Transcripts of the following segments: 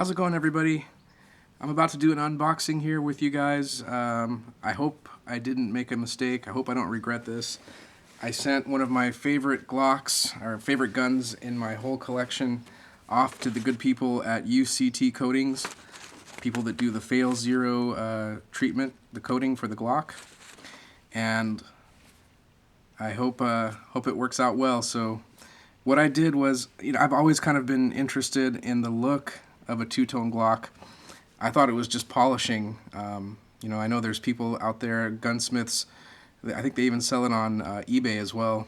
How's it going, everybody? I'm about to do an unboxing here with you guys. I hope I didn't make a mistake. I hope I don't regret this. I sent one of my favorite Glocks, or favorite guns in my whole collection, off to the good people at UCT Coatings, people that do the fail zero treatment, the coating for the Glock. And I hope it works out well. So what I did was, I've always kind of been interested in the look of a two-tone Glock. I thought it was just polishing. I know there's people out there, gunsmiths, I think they even sell it on eBay as well,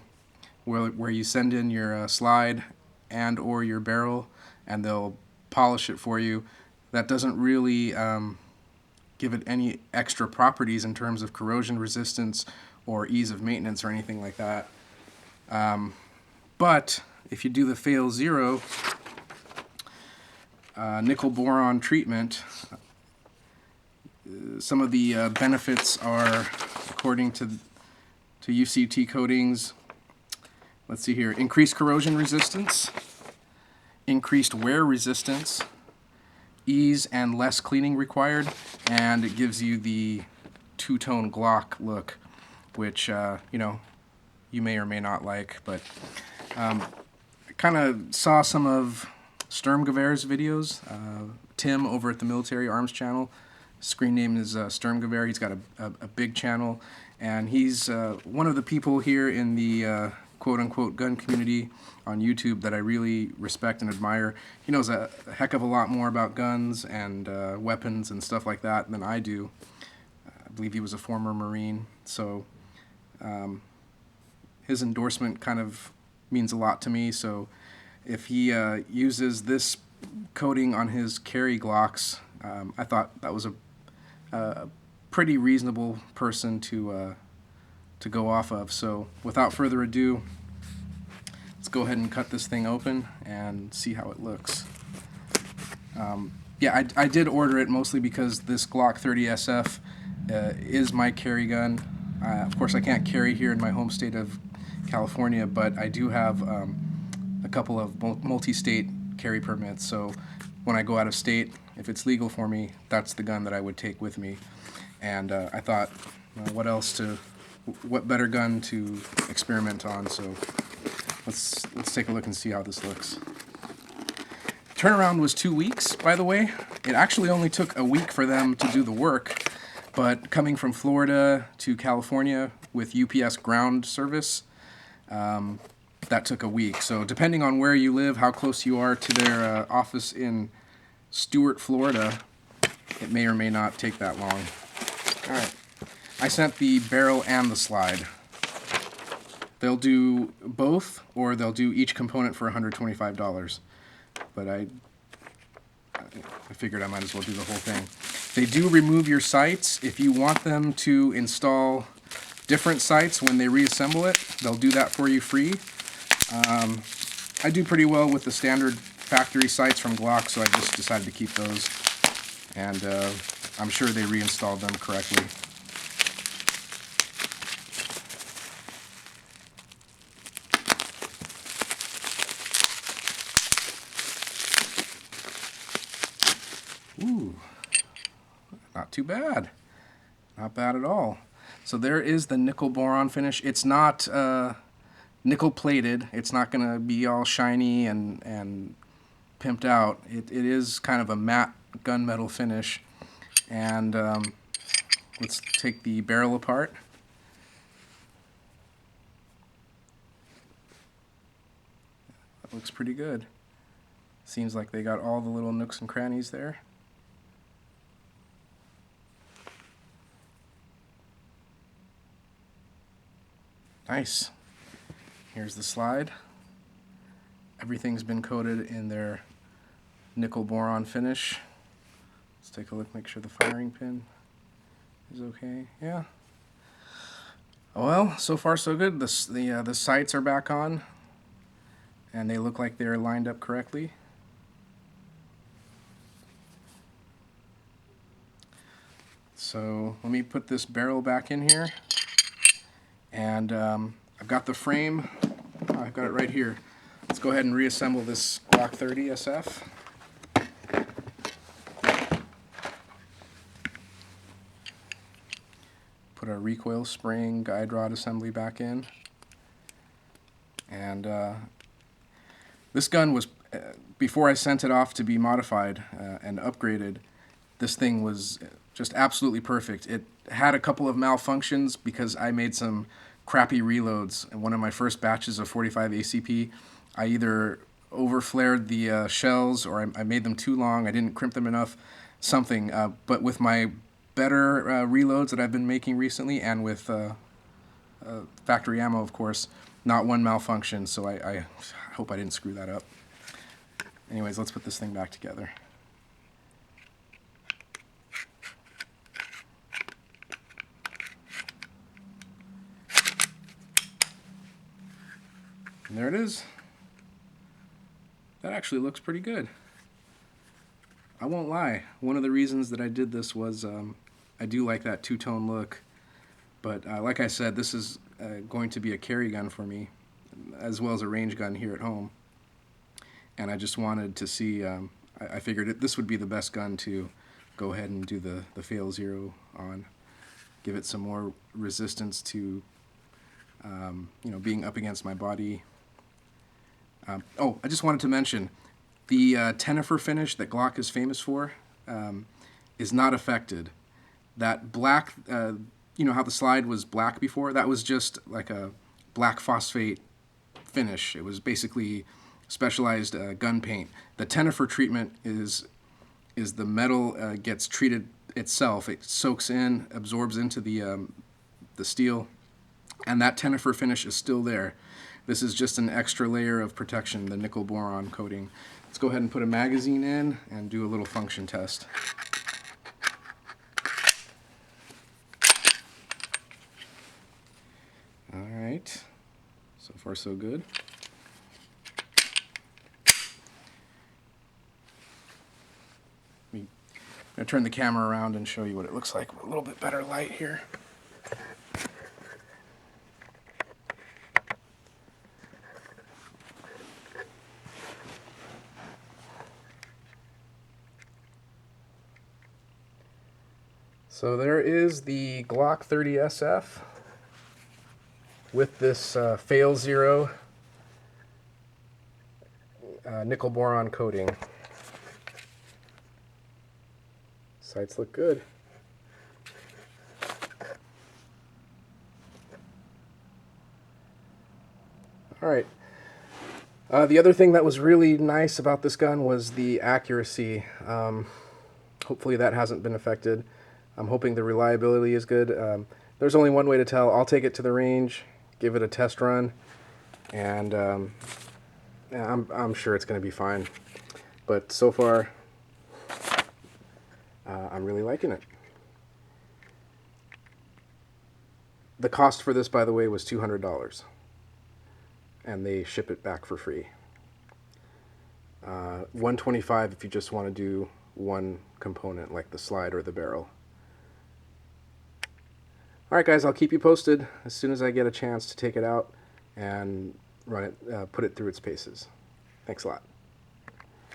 where you send in your slide and or your barrel and they'll polish it for you. That doesn't really give it any extra properties in terms of corrosion resistance or ease of maintenance or anything like that. But if you do the fail zero nickel boron treatment, some of the benefits are, according to UCT Coatings, let's see here, increased corrosion resistance, increased wear resistance, ease and less cleaning required, and it gives you the two-tone Glock look, which you may or may not like. But I kind of saw some of Sturmgewehr's videos. Tim over at the Military Arms channel, screen name is Sturmgewehr. He's got a big channel, and he's one of the people here in the quote-unquote gun community on YouTube that I really respect and admire. He knows a heck of a lot more about guns and weapons and stuff like that than I do. I believe he was a former Marine, so his endorsement kind of means a lot to me. So if he uses this coating on his carry Glocks, I thought that was a pretty reasonable person to go off of. So without further ado, let's go ahead and cut this thing open and see how it looks. Yeah, I did order it mostly because this Glock 30SF is my carry gun. Of course, I can't carry here in my home state of California, but I do have a couple of multi-state carry permits, so when I go out of state, if it's legal for me, that's the gun that I would take with me. And I thought, what better gun to experiment on? So let's take a look and see how this looks. Turnaround was 2 weeks, by the way. It actually only took a week for them to do the work, but coming from Florida to California with UPS ground service, that took a week. So depending on where you live, how close you are to their office in Stuart, Florida, it may or may not take that long. All right, I sent the barrel and the slide. They'll do both, or they'll do each component for $125. But I figured I might as well do the whole thing. They do remove your sights. If you want them to install different sights when they reassemble it, they'll do that for you free. I do pretty well with the standard factory sights from Glock, so I just decided to keep those, and I'm sure they reinstalled them correctly. Ooh, not too bad. Not bad at all. So there is the nickel boron finish. It's not nickel plated. It's not going to be all shiny and pimped out. It is kind of a matte gunmetal finish. And let's take the barrel apart. That looks pretty good. Seems like they got all the little nooks and crannies there. Nice. Here's the slide. Everything's been coated in their nickel boron finish. Let's take a look, make sure the firing pin is okay. Yeah. Well, so far so good. The sights are back on, and they look like they're lined up correctly. So let me put this barrel back in here. And I've got the frame. I've got it right here. Let's go ahead and reassemble this Glock 30SF. put a recoil spring guide rod assembly back in. And this gun was, before I sent it off to be modified and upgraded, this thing was just absolutely perfect. It had a couple of malfunctions because I made some crappy reloads. In one of my first batches of 45 ACP, I either overflared the shells or I made them too long. I didn't crimp them enough, something. But with my better reloads that I've been making recently, and with factory ammo, of course, not one malfunction. So I hope I didn't screw that up. Anyways, let's put this thing back together. And there it is. That actually looks pretty good. I won't lie. One of the reasons that I did this was I do like that two-tone look. But like I said, this is going to be a carry gun for me, as well as a range gun here at home. And I just wanted to see, I figured this would be the best gun to go ahead and do the fail zero on. Give it some more resistance to being up against my body. Oh, I just wanted to mention, the Tennifer finish that Glock is famous for is not affected. That black, you know how the slide was black before? That was just like a black phosphate finish. It was basically specialized gun paint. The Tennifer treatment is the metal gets treated itself. It soaks in, absorbs into the steel, and that Tennifer finish is still there. This is just an extra layer of protection, the nickel boron coating. Let's go ahead and put a magazine in and do a little function test. All right, so far so good. I'm gonna turn the camera around and show you what it looks like with a little bit better light here. So there is the Glock 30SF with this fail zero nickel boron coating. Sights look good. All right. The other thing that was really nice about this gun was the accuracy. Hopefully that hasn't been affected. I'm hoping the reliability is good. There's only one way to tell. I'll take it to the range, give it a test run, and yeah, I'm sure it's going to be fine. But so far, I'm really liking it. The cost for this, by the way, was $200, and they ship it back for free. $125 if you just want to do one component, like the slide or the barrel. Alright guys, I'll keep you posted as soon as I get a chance to take it out and run it, put it through its paces. Thanks a lot.